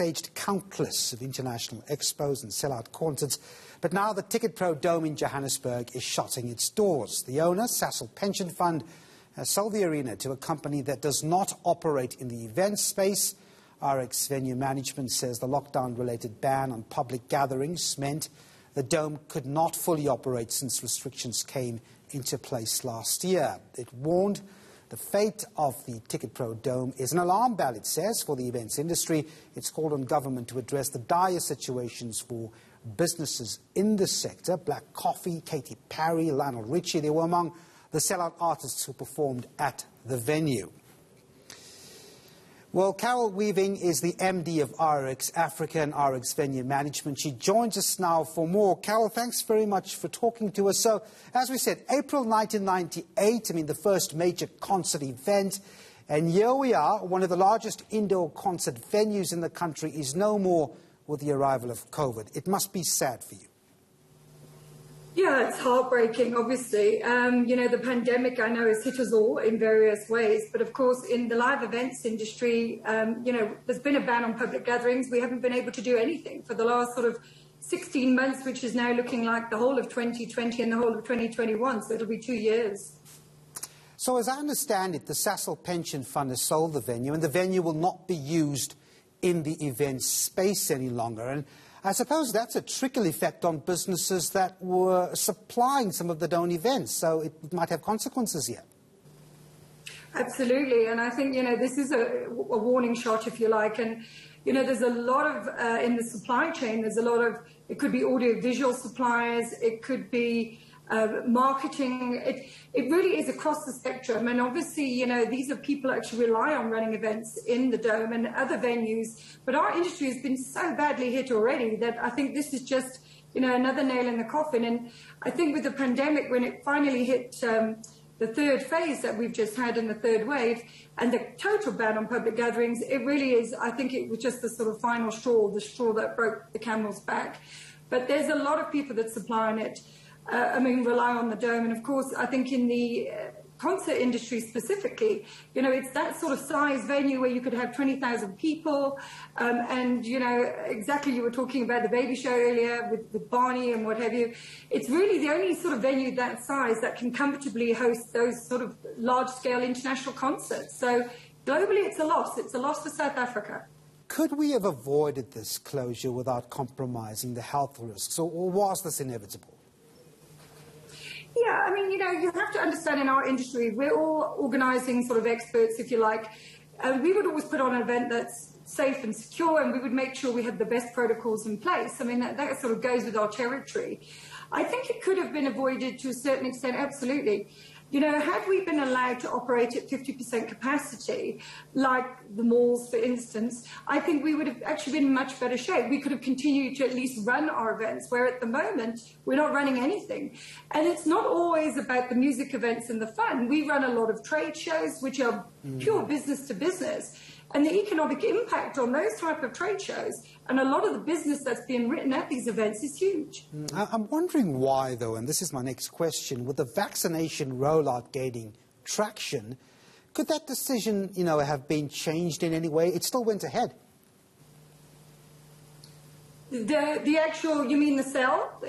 staged countless of international expos and sellout concerts, but now the Ticketpro Dome in Johannesburg is shutting its doors. The owner, Sasol Pension Fund, has sold the arena to a company that does not operate in the event space. RX Venue Management says the lockdown-related ban on public gatherings meant the Dome could not fully operate since restrictions came into place last year. It warned the fate of the Ticketpro Dome is an alarm bell, it says, for the events industry. It's called on government to address the dire situations for businesses in the sector. Black Coffee, Katy Perry, Lionel Richie, they were among the sellout artists who performed at the venue. Well, Carol Weaving is the MD of RX Africa and RX Venue Management. She joins us now for more. Carol, thanks very much for talking to us. So, as we said, April 1998, the first major concert event. And here we are, one of the largest indoor concert venues in the country is no more with the arrival of COVID. It must be sad for you. Yeah, it's heartbreaking, obviously. The pandemic, I know, has hit us all in various ways. But, of course, in the live events industry, there's been a ban on public gatherings. We haven't been able to do anything for the last sort of 16 months, which is now looking like the whole of 2020 and the whole of 2021. So it'll be 2 years. So as I understand it, the Sasol Pension Fund has sold the venue, and the venue will not be used in the event space any longer. And I suppose that's a trickle effect on businesses that were supplying some of the Dome events, so it might have consequences here. Absolutely, and I think, this is a warning shot, if you like, and, there's a lot of, in the supply chain, there's a lot of, it could be audio-visual suppliers, it could be marketing, it really is across the spectrum. And obviously, these are people who actually rely on running events in the Dome and other venues. But our industry has been so badly hit already that I think this is just, another nail in the coffin. And I think with the pandemic, when it finally hit the third phase that we've just had in the third wave and the total ban on public gatherings, it really is, I think it was just the sort of final straw, the straw that broke the camel's back. But there's a lot of people that supply on it. Rely on the Dome. And of course, I think in the concert industry specifically, it's that sort of size venue where you could have 20,000 people. Exactly, you were talking about the baby show earlier with Barney and what have you. It's really the only sort of venue that size that can comfortably host those sort of large-scale international concerts. So globally, it's a loss. It's a loss for South Africa. Could we have avoided this closure without compromising the health risks, or was this inevitable? Yeah, you have to understand in our industry, we're all organising sort of experts, if you like. We would always put on an event that's safe and secure, and we would make sure we had the best protocols in place. That sort of goes with our territory. I think it could have been avoided to a certain extent, absolutely. Had we been allowed to operate at 50% capacity, like the malls, for instance, I think we would have actually been in much better shape. We could have continued to at least run our events, where at the moment we're not running anything. And it's not always about the music events and the fun. We run a lot of trade shows, which are pure business to business. And the economic impact on those type of trade shows and a lot of the business that's being written at these events is huge. I'm wondering why, though, and this is my next question, with the vaccination rollout gaining traction, could that decision, have been changed in any way? It still went ahead. The actual, you mean the cell?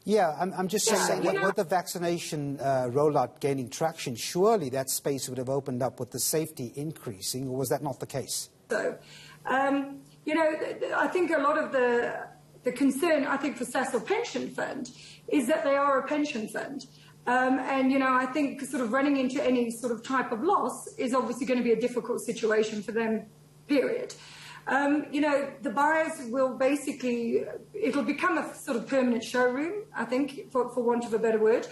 Yeah, I'm just saying that with the vaccination rollout gaining traction, surely that space would have opened up with the safety increasing, or was that not the case? So, I think a lot of the concern, I think, for Sasol Pension Fund is that they are a pension fund. I think sort of running into any sort of type of loss is obviously going to be a difficult situation for them, period. The buyers will basically, it'll become a sort of permanent showroom, I think, for want of a better word.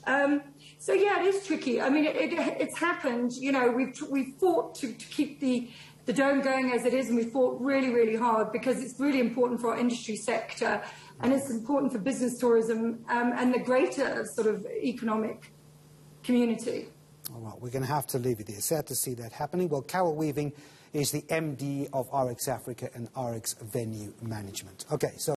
So yeah, it is tricky. It's happened. We've fought to keep the Dome going as it is, and we fought really, really hard because it's really important for our industry sector, and it's important for business tourism and the greater sort of economic community. All right, we're going to have to leave it there. Sad to see that happening. Well, Carol Weaving is the MD of RX Africa and RX Venue Management. Okay, so